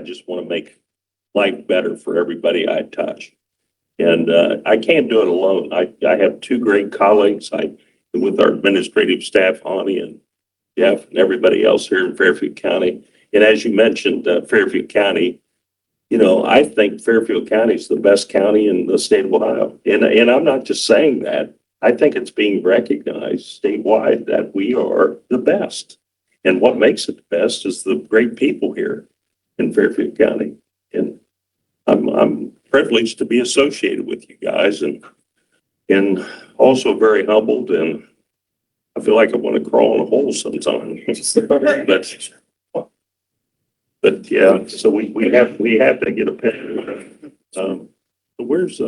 I just want to make life better for everybody I touch. And I can't do it alone. I have two great colleagues. With our administrative staff, Honey and Jeff, and everybody else here in Fairfield County. And as you mentioned, Fairfield County, you know, I think Fairfield County is the best county in the state of Ohio. And I'm not just saying that. I think it's being recognized statewide that we are the best. And what makes it the best is the great people here in Fairfield County. And I'm privileged to be associated with you guys, and also very humbled, and I feel like I want to crawl in a hole sometimes. But yeah, so we have to get a pen. Where's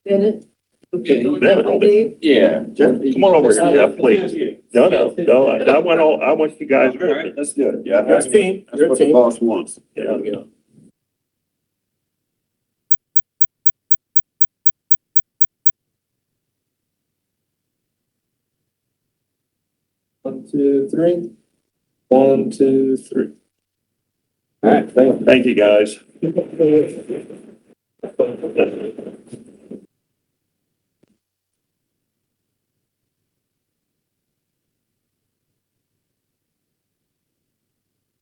Bennett? Okay. Bennett? Yeah. Come on over here, Jeff, please. No, I want you guys. All right, that's good. Yeah, That's team. that's what the boss wants. Yeah. Yeah. 1, 2, 3. 1, 2, 3. All right, thank you. Thank you, guys.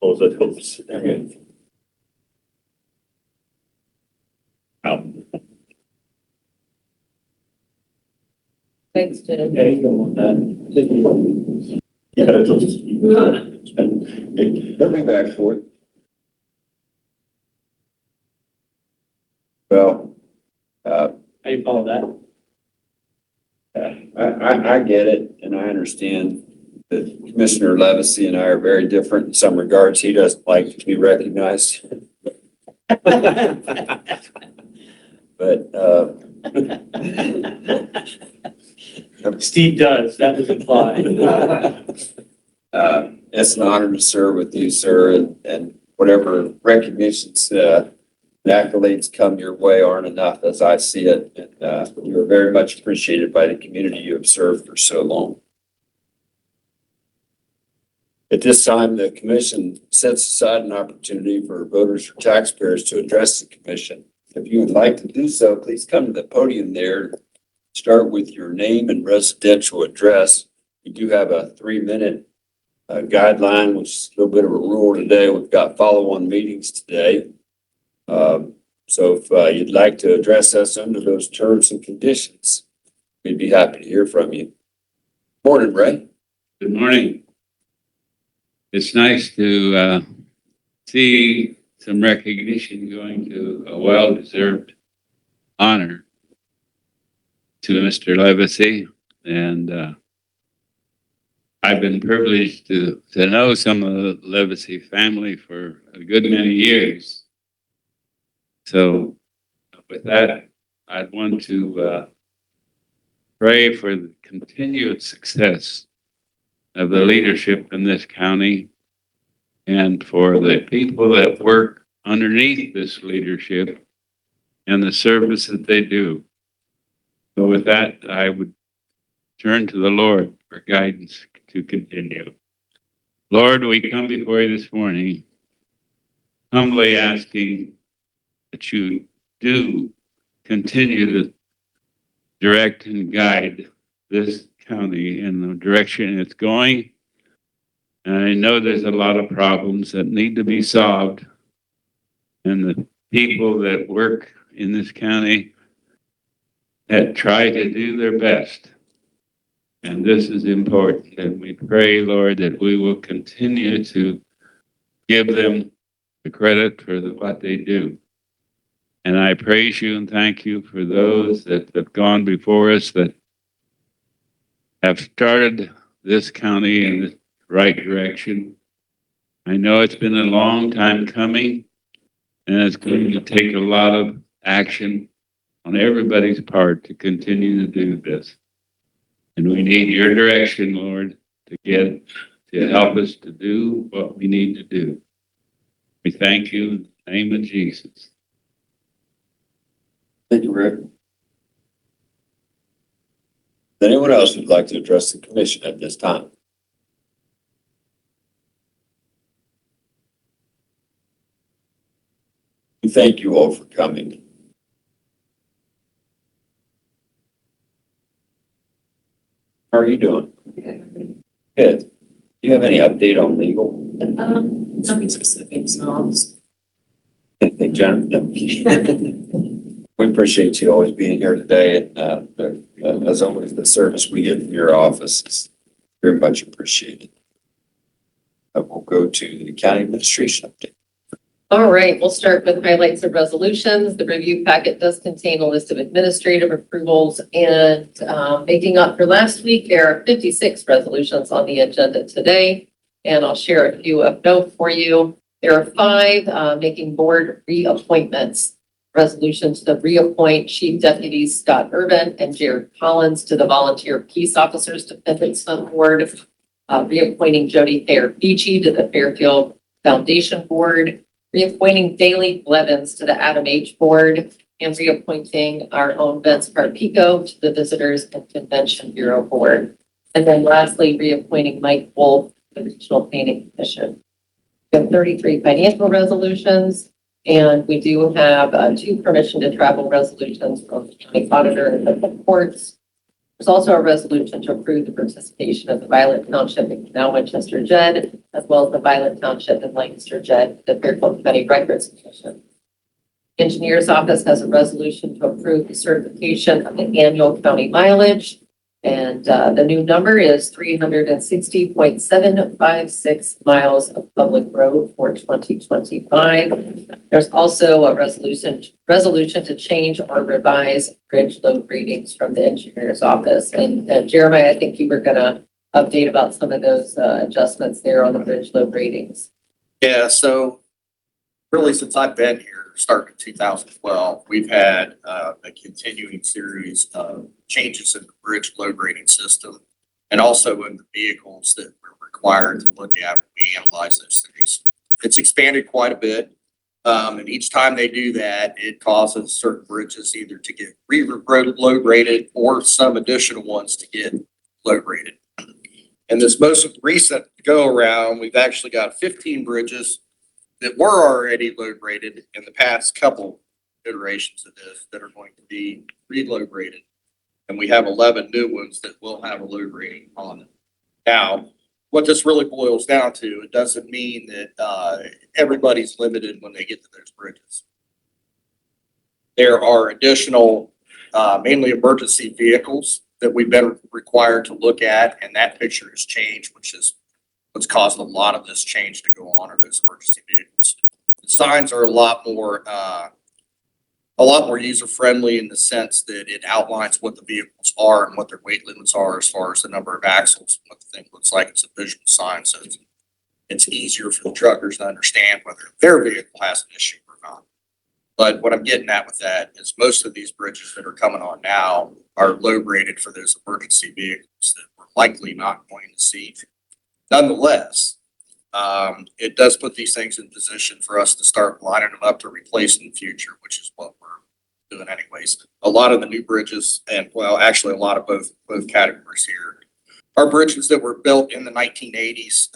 Oh, that helps. Thanks, Jen. Yeah, you don't want that. Yeah, it'll just. They'll be back for it. Well, How you follow that? I get it, and I understand that Commissioner Levacy and I are very different in some regards. He doesn't like to be recognized. But, Steve does, that was implied. it's an honor to serve with you, sir, and whatever recognitions, and accolades come your way aren't enough as I see it. And, you are very much appreciated by the community you have served for so long. At this time, the commission sets aside an opportunity for voters or taxpayers to address the commission. If you would like to do so, please come to the podium there. Start with your name and residential address. We do have a 3-minute guideline, which is a little bit of a rule today. We've got follow-on meetings today. So if you'd like to address us under those terms and conditions, we'd be happy to hear from you. Morning, Ray. Good morning. It's nice to see some recognition going to a well-deserved honor to Mr. Levacy. And I've been privileged to know some of the Levacy family for a good many years. So with that, I'd want to pray for the continued success of the leadership in this county and for the people that work underneath this leadership and the service that they do. So with that, I would turn to the Lord for guidance to continue. Lord, we come before you this morning, humbly asking that you do continue to direct and guide this county in the direction it's going. And I know there's a lot of problems that need to be solved. And the people that work in this county that try to do their best. And this is important. And we pray, Lord, that we will continue to give them the credit for what they do. And I praise you and thank you for those that have gone before us that have started this county in the right direction. I know it's been a long time coming, and it's going to take a lot of action on everybody's part to continue to do this. And we need your direction, Lord, to help us to do what we need to do. We thank you in the name of Jesus. Thank you, Rick. Anyone else who'd like to address the commission at this time? We thank you all for coming. How are you doing? Good. Do you have any update on legal? Nothing specific, so I'll just. Anything, John? No. We appreciate you always being here today, and as always, the service we get from your office is very much appreciated. We'll go to the county administration update. All right, we'll start with highlights of resolutions. The review packet does contain a list of administrative approvals, and making up for last week, there are 56 resolutions on the agenda today, and I'll share a few of note for you. There are 5 making board reappointments. Resolutions to reappoint Chief Deputies Scott Urban and Jared Collins to the Volunteer Peace Officers Dependents Fund Board, reappointing Jody Thayer Beachy to the Fairfield Foundation Board, reappointing Daley Blevins to the at.a Board, and reappointing our own Vince Carpico to the Visitors and Convention Bureau Board. And then lastly, reappointing Mike Wolf to the Regional Planning Commission. We have 33 financial resolutions, and we do have 2 permission to travel resolutions from the county auditor and the courts. There's also a resolution to approve the participation of the Violet Township and Canal Winchester JED, as well as the Violet Township and Lancaster JED, the Fairfield County Records Commission. Engineer's Office has a resolution to approve the certification of the annual county mileage. And the new number is 360.756 miles of public road for 2025. There's also a resolution to change or revise bridge load readings from the engineer's office. And Jeremiah, I think you were going to update about some of those adjustments there on the bridge load ratings. Yeah, so really since I've been here, starting in 2012, we've had a continuing series of changes in the bridge load rating system and also in the vehicles that we're required to look at when we analyze those things. It's expanded quite a bit. And each time they do that, it causes certain bridges either to get load rated or some additional ones to get load rated. And this most recent go around, we've actually got 15 bridges that were already load rated in the past couple iterations of this that are going to be reload rated. And we have 11 new ones that will have a load rating on them. Now, what this really boils down to, it doesn't mean that everybody's limited when they get to those bridges. There are additional, mainly emergency vehicles that we've been required to look at, and that picture has changed, which is what's caused a lot of this change to go on are those emergency vehicles. The signs are a lot more user-friendly in the sense that it outlines what the vehicles are and what their weight limits are as far as the number of axles, what the thing looks like. It's a visual sign, so it's easier for the truckers to understand whether their vehicle has an issue or not. But what I'm getting at with that is most of these bridges that are coming on now are load rated for those emergency vehicles that we're likely not going to see. Nonetheless, it does put these things in position for us to start lining them up to replace in the future, which is what we're doing anyways. A lot of the new bridges, and well, actually a lot of both categories here, are bridges that were built in the 1980s.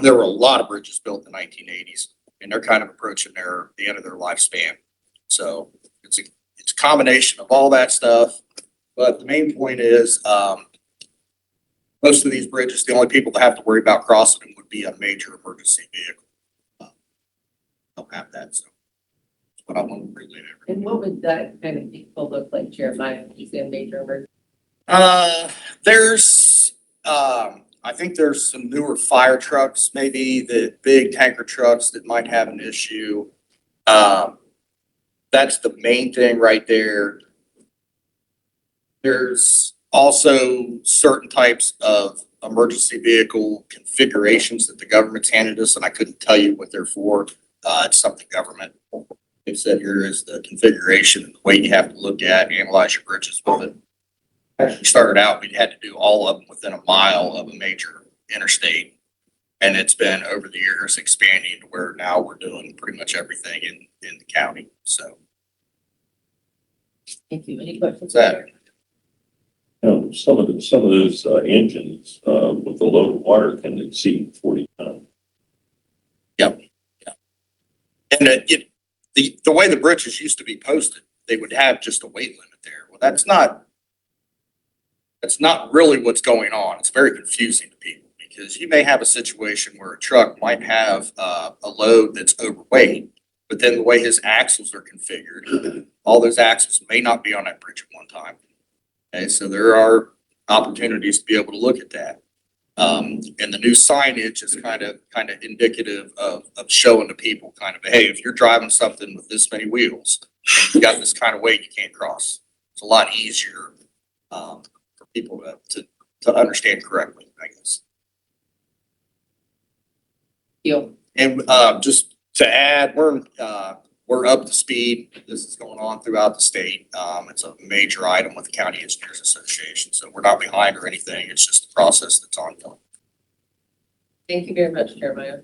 There were a lot of bridges built in the 1980s, and they're kind of approaching the end of their lifespan. So it's a combination of all that stuff. But the main point is, most of these bridges, the only people that have to worry about crossing them would be a major emergency vehicle. Don't have that, so that's what I want to relay there. And what would that kind of vehicle look like, Jeremiah? You say a major emergency? I think there's some newer fire trucks, maybe the big tanker trucks that might have an issue. That's the main thing right there. There's also certain types of emergency vehicle configurations that the government's handed us, and I couldn't tell you what they're for. It's something government. They said here is the configuration and the weight you have to look at, analyze your bridges with it. Actually started out, we had to do all of them within a mile of a major interstate. And it's been over the years expanding to where now we're doing pretty much everything in the county. So Thank you. Any questions? What's that? Some of those engines with the load of water can exceed 40 tons. Yep. Yeah. And the way the bridges used to be posted, they would have just a weight limit there. Well, that's not really what's going on. It's very confusing to people because you may have a situation where a truck might have a load that's overweight, but then the way his axles are configured, all those axles may not be on that bridge at one time. Okay, so there are opportunities to be able to look at that. And the new signage is kind of indicative of showing the people kind of, hey, if you're driving something with this many wheels, and you got this kind of weight, you can't cross. It's a lot easier for people to understand correctly, I guess. You. And just to add, we're up to speed. This is going on throughout the state. It's a major item with the County Engineers Association, so we're not behind or anything. It's just a process that's ongoing. Thank you very much, Jeremiah.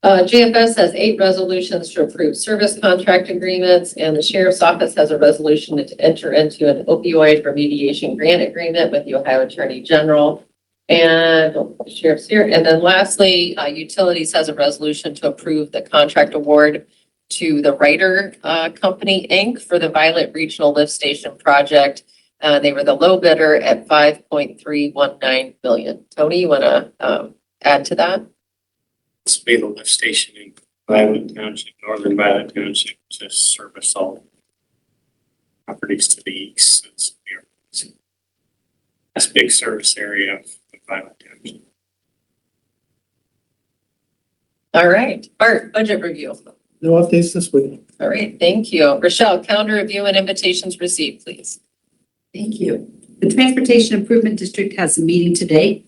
JFS has 8 resolutions to approve service contract agreements, and the Sheriff's Office has a resolution to enter into an opioid remediation grant agreement with the Ohio Attorney General. And the Sheriff's here. And then lastly, Utilities has a resolution to approve the contract award to the Ryder Company, Inc. for the Violet Regional Lift Station project. They were the low bidder at $5.319 billion. Tony, you want to add to that? This will be the lift station in Violet Township, northern Violet Township, to service all properties to the east. That's a big service area of Violet Township. All right, Bart, budget review. No updates this week. All right, thank you. Rochelle, calendar review and invitations received, please. Thank you. The Transportation Improvement District has a meeting today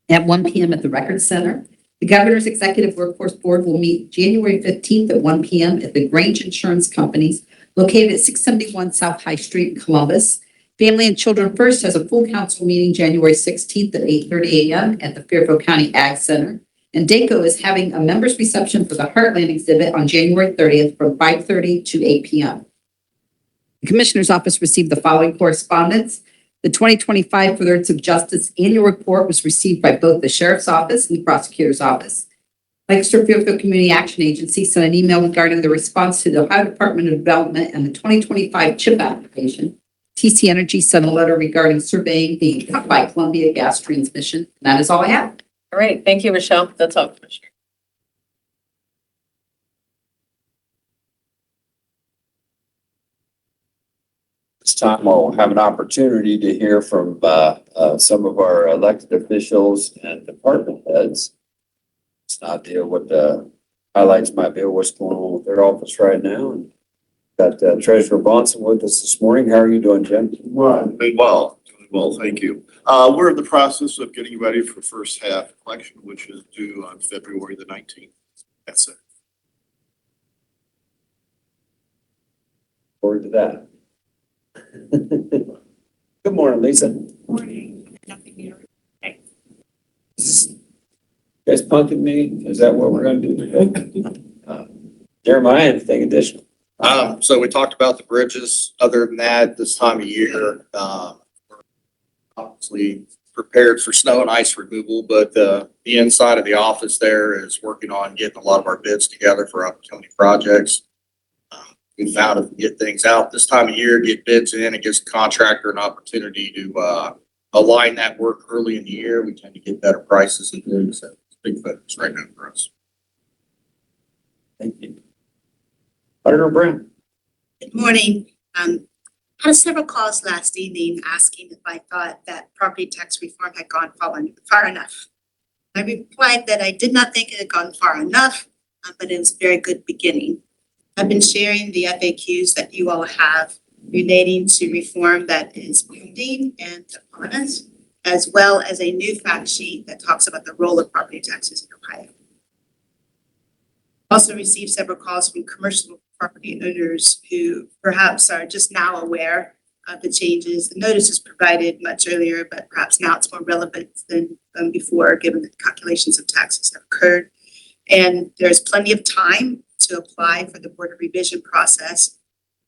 at 1 p.m. at the Record Center. The Governor's Executive Workforce Board will meet January 15th at 1 p.m. at the Grange Insurance Companies located at 671 South High Street in Columbus. Family and Children First has a full council meeting January 16th at 8:30 a.m. at the Fairfield County Ag Center. And DACO is having a members reception for the Heartland exhibit on January 30th from 5:30 to 8 p.m. The Commissioner's Office received the following correspondence. The 2025 Furtherance of Justice Annual Report was received by both the Sheriff's Office and the Prosecutor's Office. Lancaster Fairfield Community Action Agency sent an email regarding the response to the Ohio Department of Development and the 2025 CHIP application. TC Energy sent a letter regarding surveying being cut by Columbia Gas Transmission. And that is all I have. All right, thank you, Rochelle. That's all, Commissioner. This time we'll have an opportunity to hear from some of our elected officials and department heads. It's an idea what the highlights might be of what's going on with their office right now. And got Treasurer Bonson with us this morning. How are you doing, Jim? Doing well, thank you. We're in the process of getting ready for first half election, which is due on February the 19th. That's it. Forward to that. Good morning, Lisa. Morning. Nothing new. Is you guys punking me? Is that what we're going to do today? Jeremiah, anything additional? So we talked about the bridges. Other than that, this time of year, we're obviously prepared for snow and ice removal, but the inside of the office there is working on getting a lot of our bids together for upcoming projects. We found if we get things out this time of year, get bids in, it gives the contractor an opportunity to align that work early in the year. We tend to get better prices and things. So it's a big focus right now for us. Thank you. Auditor Brown. Good morning. I had several calls last evening asking if I thought that property tax reform had gone far enough. I replied that I did not think it had gone far enough, but it was a very good beginning. I've been sharing the FAQs that you all have relating to reform that is pending and upon us, as well as a new fact sheet that talks about the role of property taxes in Ohio. Also received several calls from commercial property owners who perhaps are just now aware of the changes. The notice was provided much earlier, but perhaps now it's more relevant than before, given the calculations of taxes have occurred. And there's plenty of time to apply for the board of revision process.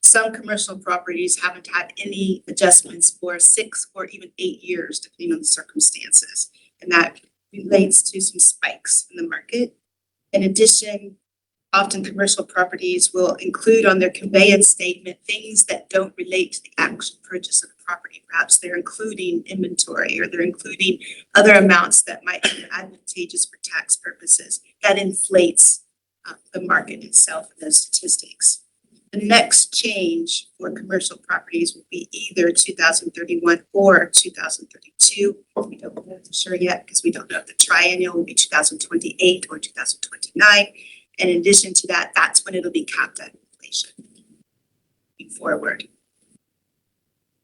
Some commercial properties haven't had any adjustments for 6 or even 8 years, depending on the circumstances. And that relates to some spikes in the market. In addition, often commercial properties will include on their conveyance statement things that don't relate to the actual purchase of the property. Perhaps they're including inventory or they're including other amounts that might be advantageous for tax purposes. That inflates the market itself and those statistics. The next change for commercial properties will be either 2031 or 2032. We don't know for sure yet because we don't know if the triennial will be 2028 or 2029. And in addition to that, that's when it'll be capped at inflation. Moving forward.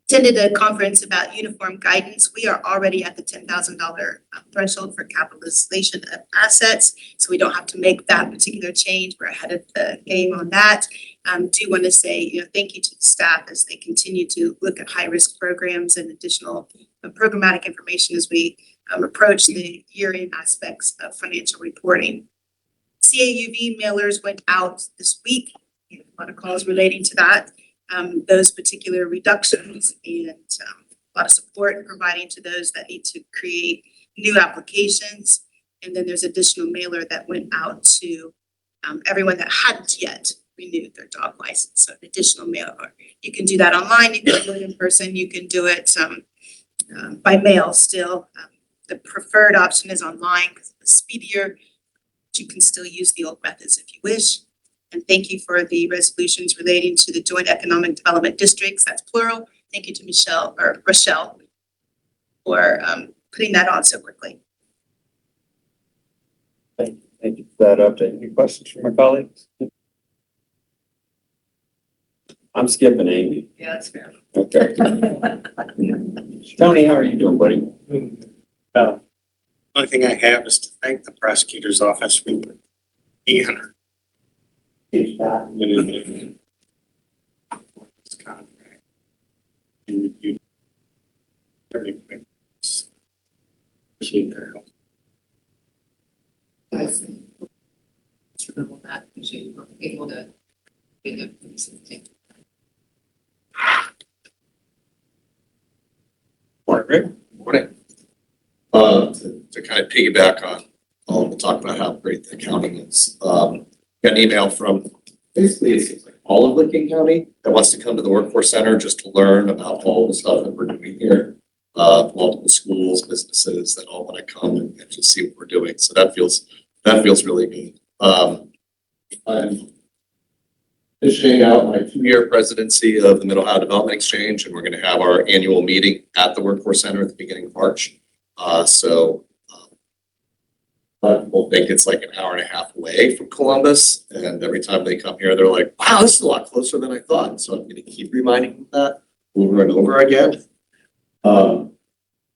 Attended a conference about uniform guidance. We are already at the $10,000 threshold for capitalization of assets, so we don't have to make that particular change. We're ahead of the game on that. Do want to say, thank you to the staff as they continue to look at high-risk programs and additional programmatic information as we approach the year-end aspects of financial reporting. CAUV mailers went out this week. A lot of calls relating to that. Those particular reductions and a lot of support providing to those that need to create new applications. And then there's additional mailer that went out to everyone that hadn't yet renewed their dog license. So an additional mailer. You can do that online, you can do it in person, you can do it by mail still. The preferred option is online because it's speedier. But you can still use the old methods if you wish. And thank you for the resolutions relating to the joint economic development districts. That's plural. Thank you to Rochelle for putting that on so quickly. Thank you for that update. Any questions from my colleagues? I'm skipping Amy. Yeah, that's fair. Okay. Tony, how are you doing, buddy? Only thing I have is to thank the prosecutor's office for the honor. This contract. And review everything. Appreciate their help. Guys, remember that, because you were able to get it. Morning. Morning. To kind of piggyback on all the talk about how great the accounting is. Got an email from basically it's like all of Licking County that wants to come to the workforce center just to learn about all the stuff that we're doing here. Multiple schools, businesses that all want to come and just see what we're doing. So that feels really good. I'm finishing out my 2-year presidency of the Middle Ohio Development Exchange, and we're going to have our annual meeting at the Workforce Center at the beginning of March. People think it's like an hour and a half away from Columbus, and every time they come here, they're like, wow, this is a lot closer than I thought. So I'm going to keep reminding them that over and over again.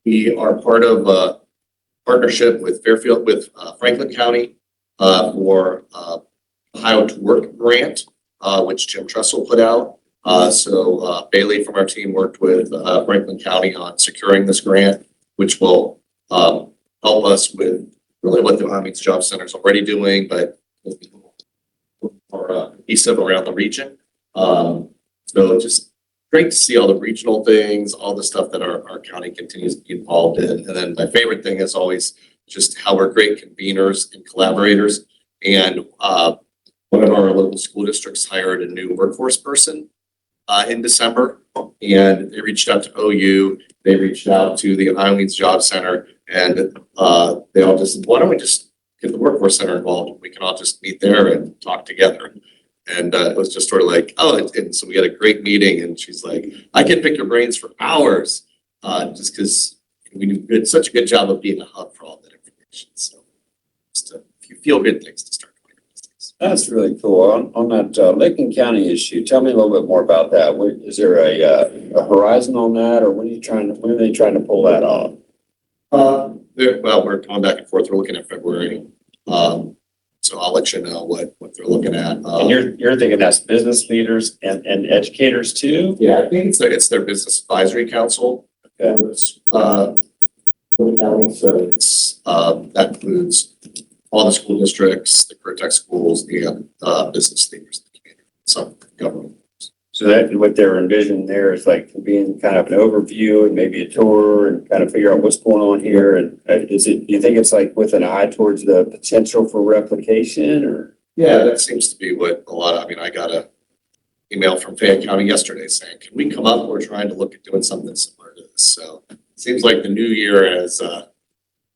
We are part of a partnership with Franklin County for Ohio to Work grant, which Jim Tressel put out. So Bailey from our team worked with Franklin County on securing this grant, which will help us with really what the Ohio Means Job Center is already doing, but more cohesive around the region. So just great to see all the regional things, all the stuff that our county continues to be involved in. And then my favorite thing is always just how we're great conveners and collaborators. And one of our local school districts hired a new workforce person in December, and they reached out to OU. They reached out to the Ohio Means Job Center, and they all just said, why don't we just get the workforce center involved? We can all just meet there and talk together. And it was just sort of like, and so we had a great meeting, and she's like, I can pick your brains for hours, just because we did such a good job of being a hub for all that information. So just a few feel good things to start doing. That's really cool. On that Licking County issue, tell me a little bit more about that. Is there a horizon on that, or when are they trying to pull that off? We're going back and forth. We're looking at February. So I'll let you know what they're looking at. And you're thinking that's business leaders and educators too? Yeah, I think it's their business advisory council. Okay. For the county, so it's that includes all the school districts, the career tech schools, and business leaders in the community, some government. So that what they're envisioning there is like being kind of an overview and maybe a tour and kind of figure out what's going on here. And do you think it's like with an eye towards the potential for replication, or? Yeah, that seems to be what a lot of, I mean, I got a email from Fayette County yesterday saying, can we come up? We're trying to look at doing something similar to this. So it seems like the new year has,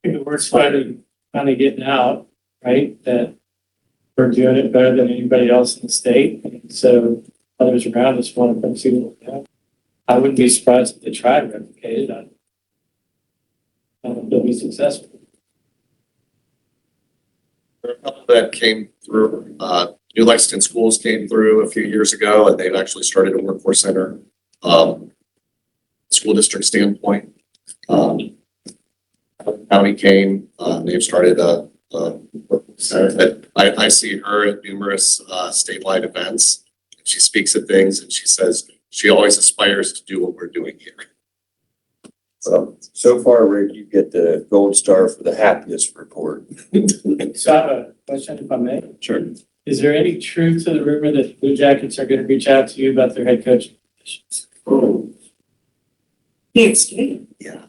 We're finally getting out, right? That we're doing it better than anybody else in the state. And so others around us want to come see what we have. I wouldn't be surprised if they try to replicate it. I don't know if they'll be successful. that came through, New Lexington Schools came through a few years ago, and they've actually started a workforce center, school district standpoint. County came, they've started a workforce center, but I see her at numerous, statewide events. She speaks at things and she says she always aspires to do what we're doing here. So far, Rick, you get the gold star for the happiest report. So I have a question, if I may. Sure. Is there any truth to the rumor that Blue Jackets are going to reach out to you about their head coach positions? Yeah.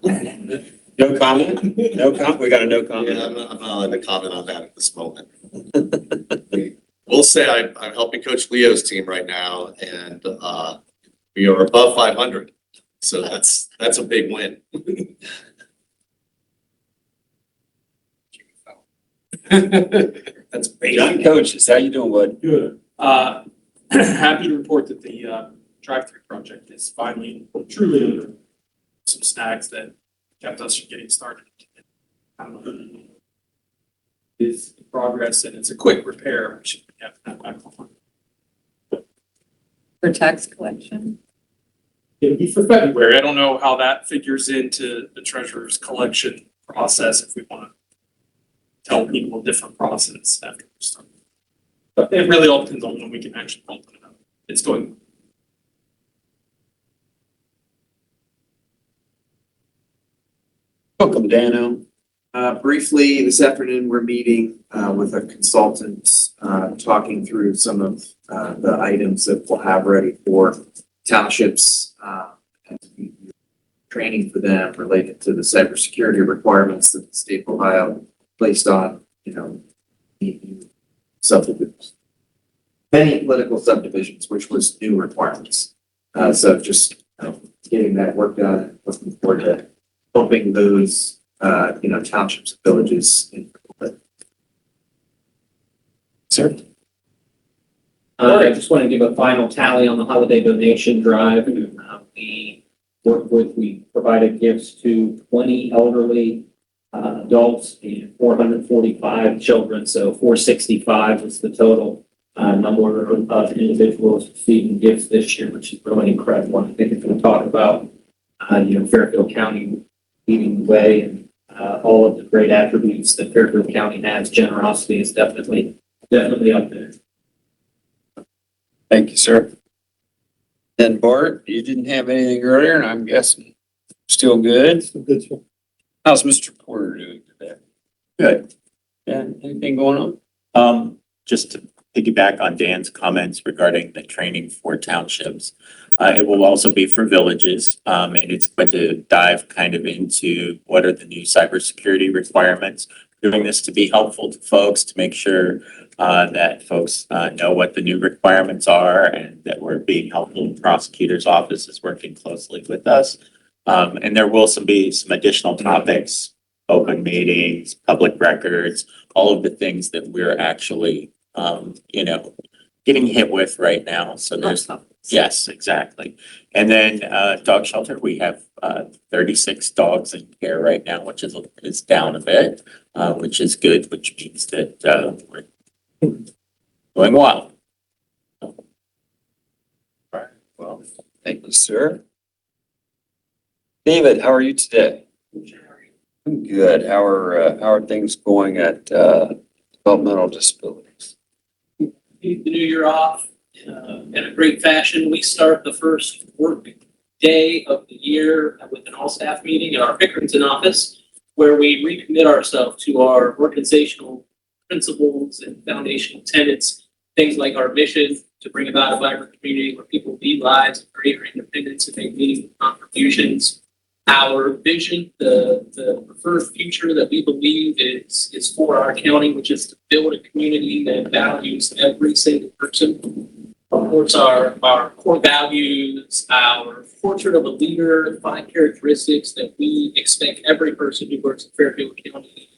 No comment? No comment? We got a no Yeah, comment. I'm not allowed to comment on that at this moment. We'll say I'm helping Coach Leo's team right now, and we are above 500. So that's a big win. That's John Coaches, how you doing, bud? Good. Happy to report that the drive-through project is finally truly under some snags that kept us from getting started. Is in progress, and it's a quick repair. We should have that back on. For tax collection? It'll be for February. I don't know how that figures into the treasurer's collection process, if we want to tell people a different process after we start. But it really all depends on when we can actually open it up. It's going. Welcome, Dano. Briefly, this afternoon, we're meeting with a consultant, talking through some of the items that we'll have ready for townships. And training for them related to the cybersecurity requirements that the state of Ohio placed on, subdivisions. Many political subdivisions, which was new requirements. So just getting that work done, looking forward to helping those townships and villages. Sir? I just want to give a final tally on the holiday donation drive. We provided gifts to 20 elderly adults and 445 children. So 465 was the total number of individuals receiving gifts this year, which is really incredible. I think it's going to talk about, Fairfield County leading the way and all of the great attributes that Fairfield County has. Generosity is definitely up there. Thank you, sir. And Bart, you didn't have anything earlier, and I'm guessing still good? Good, sir. How's Mr. Porter doing today? Good. Yeah, anything going on? Just to piggyback on Dan's comments regarding the training for townships. It will also be for villages, and it's going to dive kind of into what are the new cybersecurity requirements. Doing this to be helpful to folks, to make sure that folks know what the new requirements are and that we're being helpful. The prosecutor's office is working closely with us. And there will be some additional topics, open meetings, public records, all of the things that we're actually, getting hit with right now. So there's, yes, exactly. And then dog shelter, we have 36 dogs in care right now, which is down a bit, which is good, which means that we're doing well. All right, well, thank you, sir. David, how are you today? I'm good. How are things going at developmental disabilities? The new year off in a great fashion. We start the first work day of the year with an all-staff meeting at our Pickerington office, where we recommit ourselves to our organizational principles and foundational tenets, things like our mission to bring about a vibrant community where people lead lives of greater independence and make meaningful contributions. our vision, the preferred future that we believe is for our county, which is to build a community that values every single person. Of course, our core values, our portrait of a leader, 5 characteristics that we expect every person who works in Fairfield County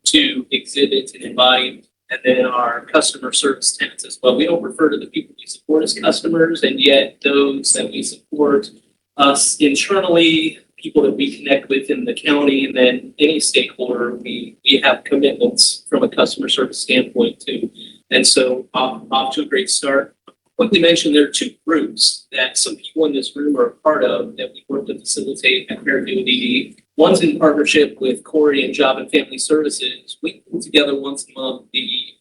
to exhibit and embody, and then our customer service tenets as well. We don't refer to the people we support as customers, and yet those that we support, us internally, people that we connect with in the county, and then any stakeholder, we have commitments from a customer service standpoint too. And so off to a great start. Quickly mention there are 2 groups that some people in this room are a part of that we work to facilitate at Fairfield ED. One's in partnership with Corey and Job and Family Services. We put together once a month the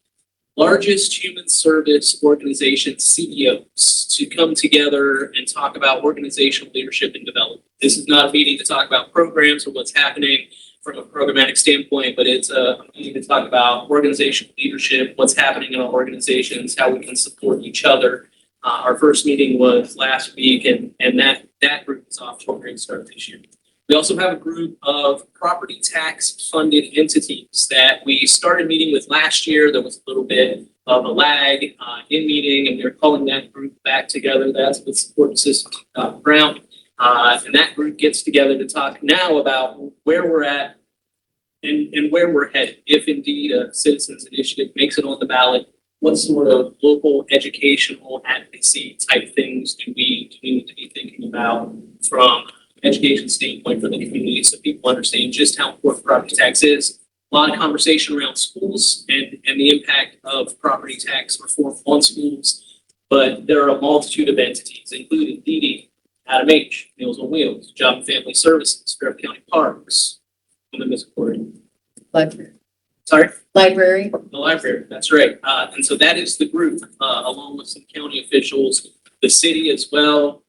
largest human service organization CEOs to come together and talk about organizational leadership and development. This is not a meeting to talk about programs or what's happening from a programmatic standpoint, but it's a meeting to talk about organizational leadership, what's happening in our organizations, how we can support each other. Our first meeting was last week, and that group is off to a great start this year. We also have a group of property tax funded entities that we started meeting with last year. There was a little bit of a lag in meeting, and we're calling that group back together. That's with support systems ground. And that group gets together to talk now about where we're at and where we're headed. If indeed a citizens initiative makes it on the ballot, what sort of local educational advocacy type things do we need to be thinking about from education standpoint for the community, so people understand just how important property tax is. A lot of conversation around schools and the impact of property tax reform on schools, but there are a multitude of entities, including DD, at.a, Meals on Wheels, Job and Family Services, Fairfield County Parks, and the Missouri. Library. Sorry? Library. The library, that's right. And so that is the group, along with some county officials, the city as well,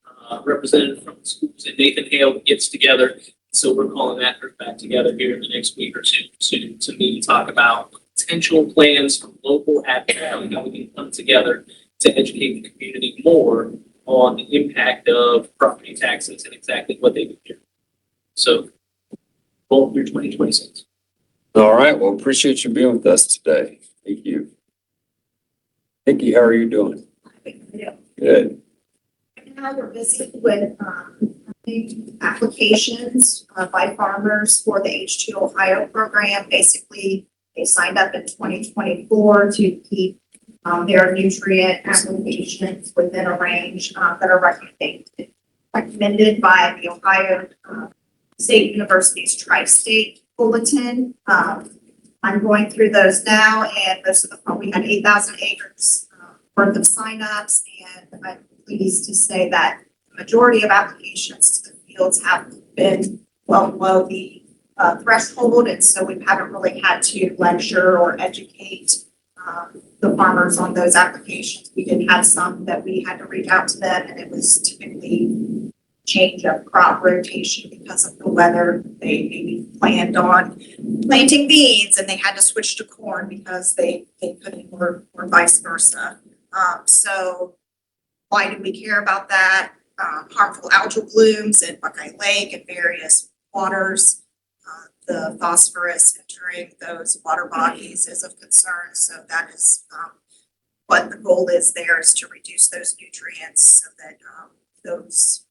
representative from the schools, and Nathan Hale gets together. So we're calling that group back together here in the next week or two to meet and talk about potential plans for local advocacy, how we can come together to educate the community more on the impact of property taxes and exactly what they do here. So, goal year 2026. All right, well, appreciate you being with us today. Thank you. Nikki, how are you doing? Good. Now we're busy with applications by farmers for the H2 Ohio program. Basically, they signed up in 2024 to keep their nutrient applications within a range that are recommended by the Ohio State University's Tri-State Bulletin. I'm going through those now, and most of we had 8,000 acres worth of signups, and I'm pleased to say that the majority of applications to the fields have been well below the threshold, and so we haven't really had to lecture or educate the farmers on those applications. We did have some that we had to reach out to them, and it was typically change of crop rotation because of the weather. They maybe planned on planting beans and they had to switch to corn because they couldn't, or vice versa. So why do we care about that? Harmful algal blooms in Buckeye Lake and various waters. The phosphorus entering those water bodies is of concern. So that is what the goal is there, is to reduce those nutrients so that those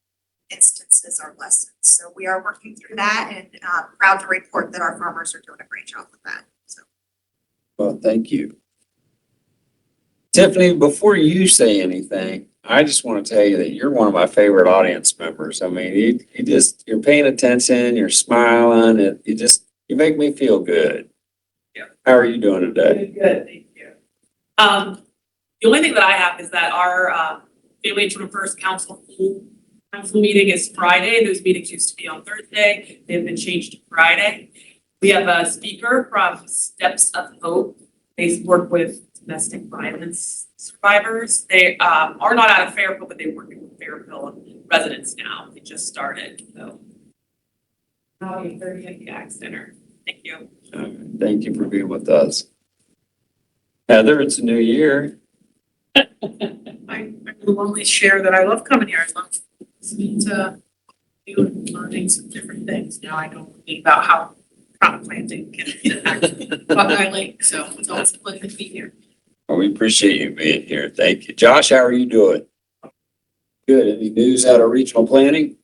instances are lessened. So we are working through that, and proud to report that our farmers are doing a great job with that. So. Well, thank you. Tiffany, before you say anything, I just want to tell you that you're one of my favorite audience members. I mean, you're paying attention, you're smiling, and you make me feel good. Yeah. How are you doing today? Good, thank you. The only thing that I have is that our Family and Children First Council meeting is Friday. Those meetings used to be on Thursday. They've been changed to Friday. We have a speaker from Steps of Hope. They work with domestic violence survivors. They are not out of Fairfield, but they work with Fairfield residents now. They just started. So, I'll 30 at the Ag Center. Thank you. Thank you for being with us. Heather, it's a new year. I will only share that I love coming here. I love listening to new learning some different things. Now I know about how crop planting can impact Buckeye Lake, so it's always a pleasure to be here. Well, we appreciate you being here. Thank you. Josh, how are you doing? Good. Any news out of regional planning?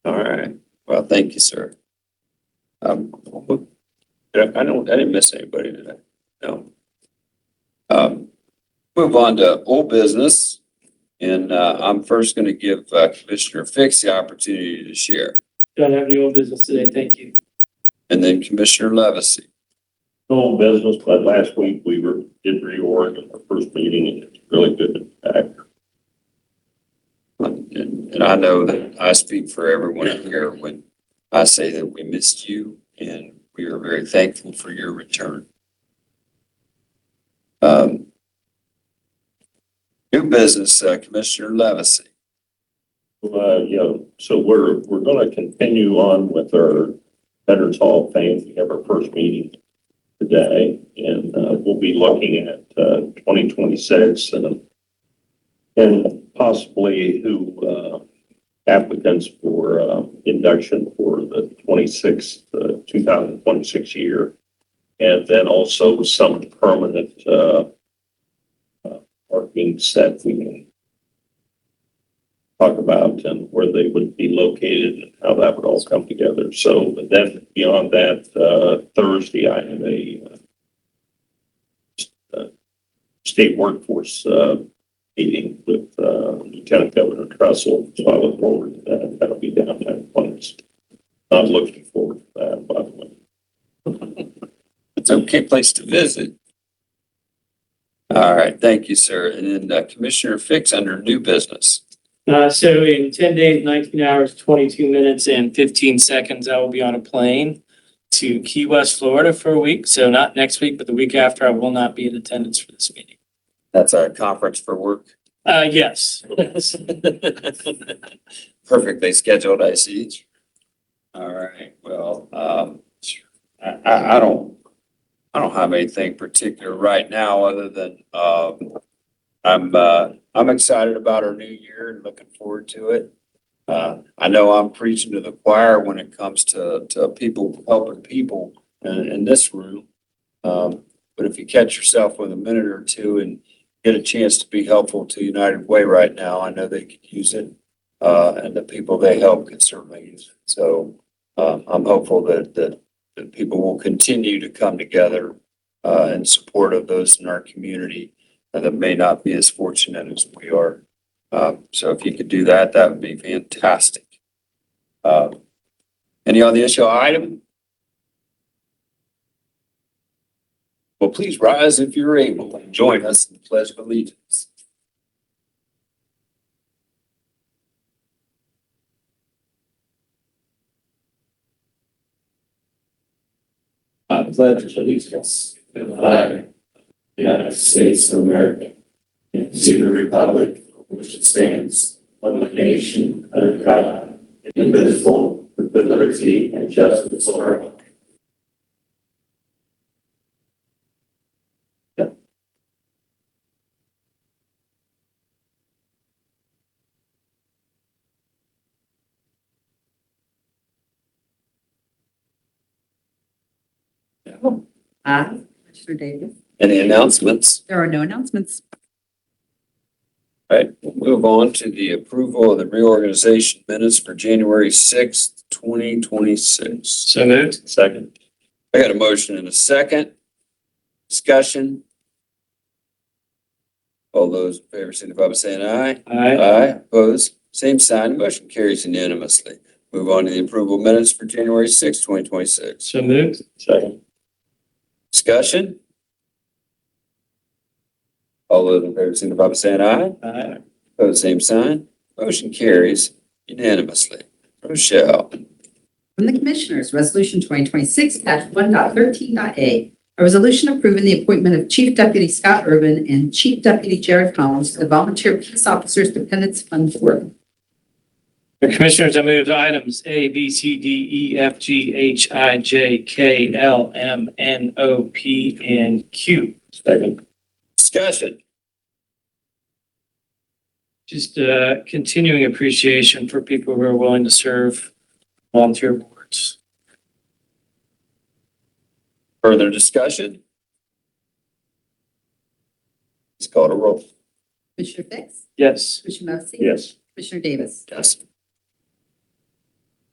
All right. Well, thank you, sir. I didn't miss anybody today. No. Move on to old business. And I'm first going to give Commissioner Fix the opportunity to share. Don't have any old business today, thank you. And then Commissioner Levacy. No business, but last week we did reorg in our first meeting and it's really good back. And I know that I speak for everyone here when I say that we missed you and we are very thankful for your return. New business, Commissioner Levacy. So we're going to continue on with our Veterans Hall of Fame. We have our first meeting today and we'll be looking at 2026 and possibly who applicants for induction for the 2026 year. And then also some permanent are being set. We can talk about and where they would be located and how that would all come together. So then beyond that, Thursday, I have a state workforce meeting with Lieutenant Governor Trussell. So I look forward to that. That'll be downtown Plains. I'm looking forward to that, by the way. It's an okay place to visit. All right, thank you, sir. And then Commissioner Fix under new business. So in 10 days, 19 hours, 22 minutes and 15 seconds, I will be on a plane to Key West, Florida for a week. So not next week, but the week after, I will not be in attendance for this meeting. That's our conference for work. Yes. Perfectly scheduled, I see. All right, well, I don't have anything particular right now other than, I'm excited about our new year and looking forward to it. I know I'm preaching to the choir when it comes to people helping people in this room. But if you catch yourself with a minute or two and get a chance to be helpful to United Way right now, I know they could use it. And the people they help can certainly use it. So I'm hopeful that people will continue to come together in support of those in our community that may not be as fortunate as we are. So if you could do that, that would be fantastic. Any on the issue item? Well, please rise if you're able and join us in the Pledge of Allegiance. I pledge allegiance to the flag of the United States of America and to the republic for which it stands, one nation under God, indivisible, with liberty and justice for all. Commissioner Davis. Any announcements? There are no announcements. All right, we'll move on to the approval of the reorganization minutes for January 6th, 2026. So moved. Second. I got a motion and a second. Discussion. All those in favor signify by saying aye. Aye. Aye, opposed, same sign, motion carries unanimously. Move on to the approval minutes for January 6th, 2026. So moved. Second. Discussion. All those in favor signify by saying aye. Aye. Opposed, same sign, motion carries unanimously. Rochelle. From the Commissioners, Resolution 2026-1.13.a. A resolution approving the appointment of Chief Deputy Scott Urban and Chief Deputy Jared Collins to the Volunteer Peace Officers Dependents Fund Board. Commissioners, I move items A, B, C, D, E, F, G, H, I, J, K, L, M, N, O, P, and Q. Second. Discussion. Just continuing appreciation for people who are willing to serve volunteer boards. Further discussion? Please call to roll. Commissioner Fix? Yes. Commissioner Levacy? Yes. Commissioner Davis? Yes.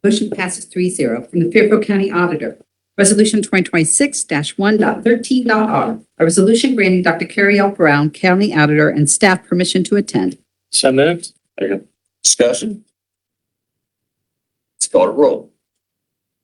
Motion passes 3-0. From the Fairfield County Auditor, Resolution 2026-1.13.r. A resolution granting Dr. Carrie L. Brown, County Auditor, and staff permission to attend. So moved. Second. Discussion? Please call to roll.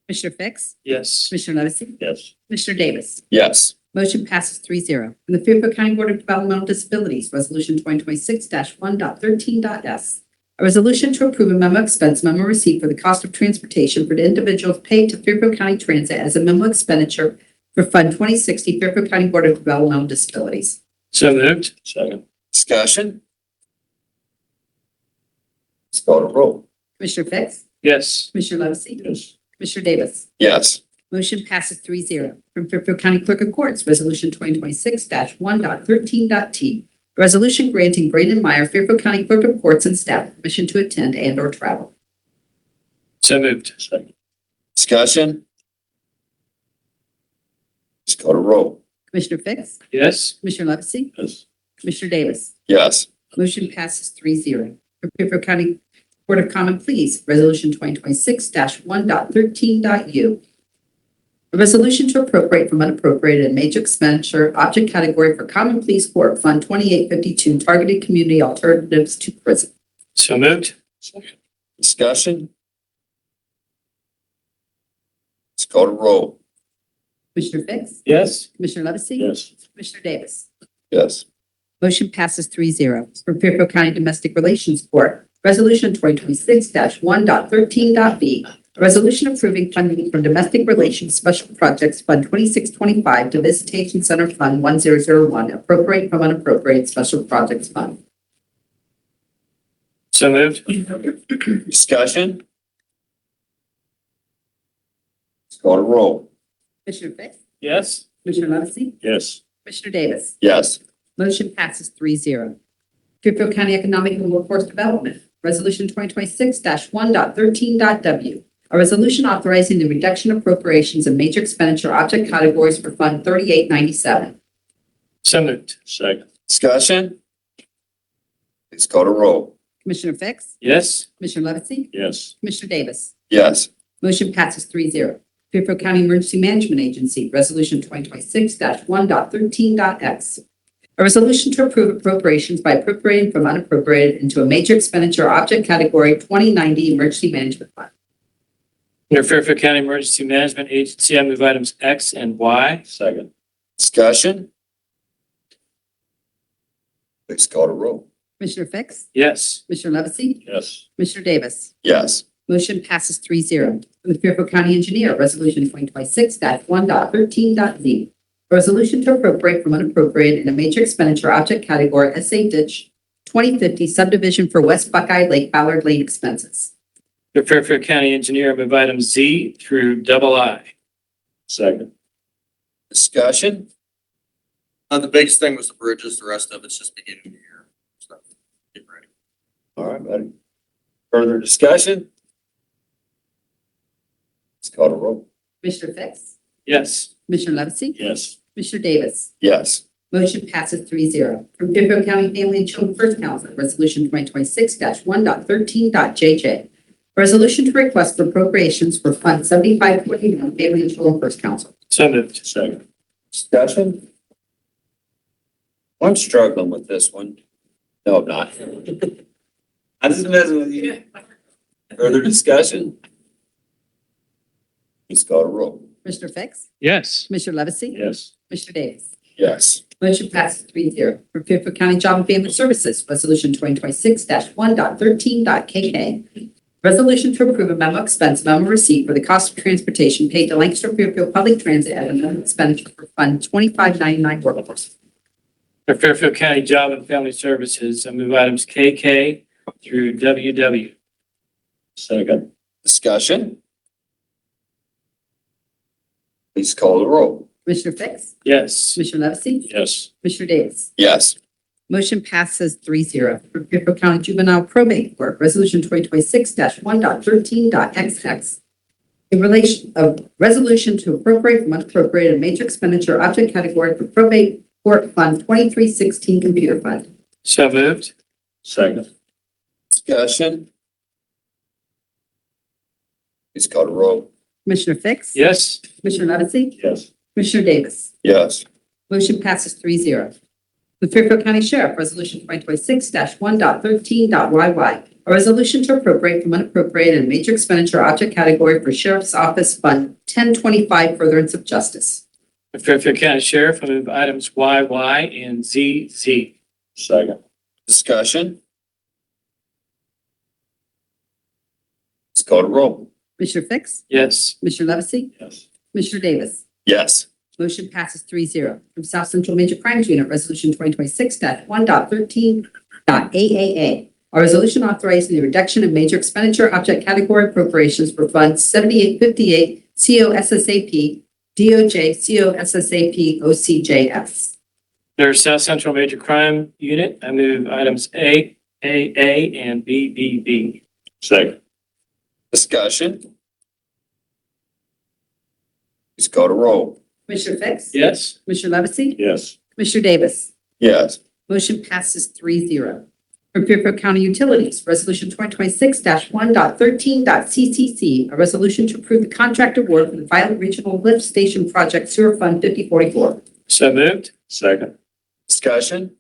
Commissioner Fix? Yes. Commissioner Levacy? Yes. Commissioner Davis? Yes. Motion passes 3-0. From the Fairfield County Board of Developmental Disabilities, Resolution 2026-1.13.s. A resolution to approve a memo expense memo receipt for the cost of transportation for the individuals paid to Fairfield County Transit as a memo expenditure for Fund 2060 Fairfield County Board of Developmental Disabilities. So moved. Second. Discussion? Please call to roll. Commissioner Fix? Yes. Commissioner Levacy? Yes. Commissioner Davis? Yes. Motion passes 3-0. From Fairfield County Clerk of Courts, Resolution 2026-1.13.t. A resolution granting Braden Meyer, Fairfield County Clerk of Courts, and staff permission to attend and/or travel. So moved. Second. Discussion? Please call to roll. Commissioner Fix? Yes. Commissioner Levacy? Yes. Commissioner Davis? Yes. Motion passes 3-0. For Fairfield County Court of Common Pleas, Resolution 2026-1.13.u. A resolution to appropriate from unappropriated and major expenditure object category for Common Pleas Court Fund 2852 Targeted Community Alternatives to Prison. So moved. Second. Discussion? Please call to roll. Commissioner Fix? Yes. Commissioner Levacy? Yes. Commissioner Davis? Yes. Motion passes 3-0. For Fairfield County Domestic Relations Court, Resolution 2026-1.13.b. A resolution approving funding from Domestic Relations Special Projects Fund 2625 to Visitation Center Fund 1001, appropriate from unappropriated Special Projects Fund. So moved. Discussion? Please call to roll. Commissioner Fix? Yes. Commissioner Levacy? Yes. Commissioner Davis? Yes. Motion passes 3-0. Fairfield County Economic and Workforce Development, Resolution 2026-1.13.w. A resolution authorizing the reduction of appropriations in major expenditure object categories for Fund 3897. So moved. Second. Discussion? Please call to roll. Commissioner Fix? Yes. Commissioner Levacy? Yes. Commissioner Davis? Yes. Motion passes 3-0. Fairfield County Emergency Management Agency, Resolution 2026-1.13.x. A resolution to approve appropriations by appropriating from unappropriated into a major expenditure object category 2090 Emergency Management Fund. Under Fairfield County Emergency Management Agency, I move items X and Y. Second. Discussion? Please call to roll. Commissioner Fix? Yes. Commissioner Levacy? Yes. Commissioner Davis? Yes. Motion passes 3-0. From the Fairfield County Engineer, Resolution 2026-1.13.z. A resolution to appropriate from unappropriated in a major expenditure object category SA Ditch 2050 subdivision for West Buckeye Lake Ballard Lane expenses. Under Fairfield County Engineer, I move items Z through I. Second. Discussion? The biggest thing was the bridges, the rest of it's just beginning of the year. So, get ready. All right, buddy. Further discussion? Please call to roll. Commissioner Fix? Yes. Commissioner Levacy? Yes. Commissioner Davis? Yes. Motion passes 3-0. From Fairfield County Family and Children First Council, Resolution 2026-1.13.jj. A resolution to request for appropriations for Fund 7541 Family and Children First Council. So moved. Second. Discussion? I'm struggling with this one. No, I'm not. I'm just messing with you. Further discussion? Please call to roll. Commissioner Fix? Yes. Commissioner Levacy? Yes. Commissioner Davis? Yes. Motion passes 3-0. For Fairfield County Job and Family Services, Resolution 2026-1.13.kk. Resolution to approve a memo expense memo receipt for the cost of transportation paid to Lancaster Fairfield Public Transit at a memo expenditure for Fund 2599 Workforce. Under Fairfield County Job and Family Services, I move items KK through WW. Second. Discussion? Please call the roll. Commissioner Fix? Yes. Commissioner Levacy? Yes. Commissioner Davis? Yes. Motion passes 3-0. For Fairfield County Juvenile Probate Court, Resolution 2026-1.13.XX. A resolution to appropriate from unappropriated major expenditure object category for probate court fund 2316 computer fund. So moved. Second. Discussion? Please call the roll. Commissioner Fix? Yes. Commissioner Levacy? Yes. Commissioner Davis? Yes. Motion passes 3-0. The Fairfield County Sheriff, Resolution 2026-1.13.YY. A resolution to appropriate from unappropriated and major expenditure object category for Sheriff's Office Fund 1025 furtherance of justice. The Fairfield County Sheriff, I move items YY and ZZ. Second. Discussion? Please call the roll. Commissioner Fix? Yes. Commissioner Levacy? Yes. Commissioner Davis? Yes. Motion passes 3-0. From South Central Major Crimes Unit, Resolution 2026-1.13.AAA. A resolution authorizing the reduction of major expenditure object category appropriations for Fund 7858 COSSAP DOJ COSSAP OCJS. There's South Central Major Crime Unit, I move items A, AA, and BBB. Second. Discussion? Please call the roll. Commissioner Fix? Yes. Commissioner Levacy? Yes. Commissioner Davis? Yes. Motion passes 3-0. From Fairfield County Utilities, Resolution 2026-1.13.CCC, a resolution to approve the contract award for the Violet Regional Lift Station Project Sewer Fund 5044. So moved. Second. Discussion?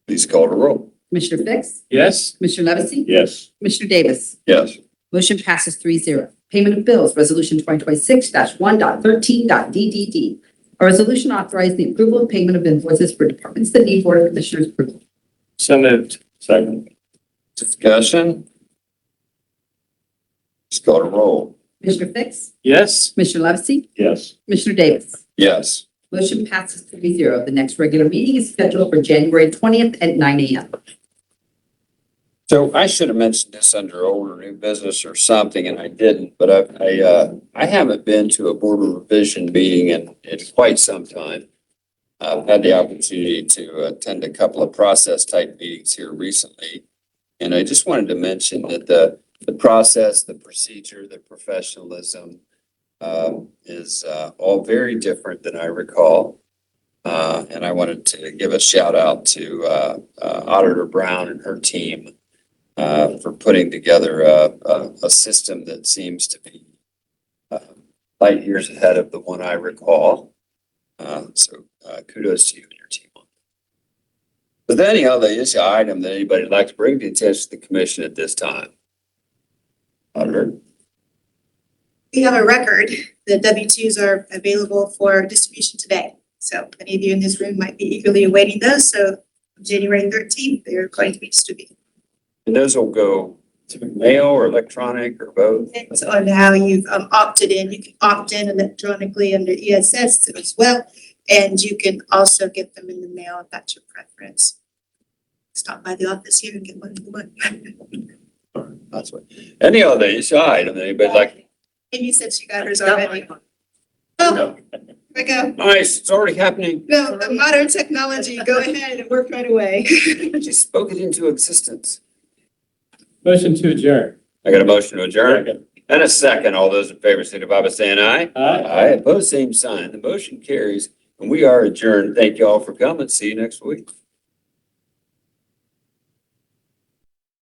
Please call the roll. Commissioner Fix? Yes. Commissioner Levacy? Yes. Commissioner Davis? Yes. Motion passes 3-0. Payment of bills, Resolution 2026-1.13.DDD. A resolution authorizing the approval of payment of invoices for departments that need Board of Commissioners approval. So moved. Second. Discussion? Please call the roll. Commissioner Fix? Yes. Commissioner Levacy? Yes. Commissioner Davis? Yes. Motion passes 3-0. The next regular meeting is scheduled for January 20th at 9 a.m. So I should have mentioned this under old or new business or something, and I didn't, but I haven't been to a board of revision meeting in quite some time. I've had the opportunity to attend a couple of process type meetings here recently. And I just wanted to mention that the process, the procedure, the professionalism is all very different than I recall. And I wanted to give a shout out to Auditor Brown and her team for putting together a system that seems to be light years ahead of the one I recall. So kudos to you and your team. Is there any other issue item that anybody would like to bring to the attention of the commission at this time? Auditor? We have a record. The W-2s are available for distribution today. So many of you in this room might be eagerly awaiting those. So on January 13th, they're going to be distributed. And those will go to mail or electronic or both? It's on how you've opted in. You can opt in electronically under ESS as well. And you can also get them in the mail if that's your preference. Stop by the office here and get one if you want. That's what. Any other issue item that anybody like? Amy said she got hers already. Oh, here we go. Nice, it's already happening. No, the modern technology, go ahead and work right away. She spoke it into existence. Motion to adjourn. I got a motion to adjourn and a second. All those in favor signify by saying aye. Aye. Aye, opposed, same sign. The motion carries and we are adjourned. Thank you all for coming. See you next week.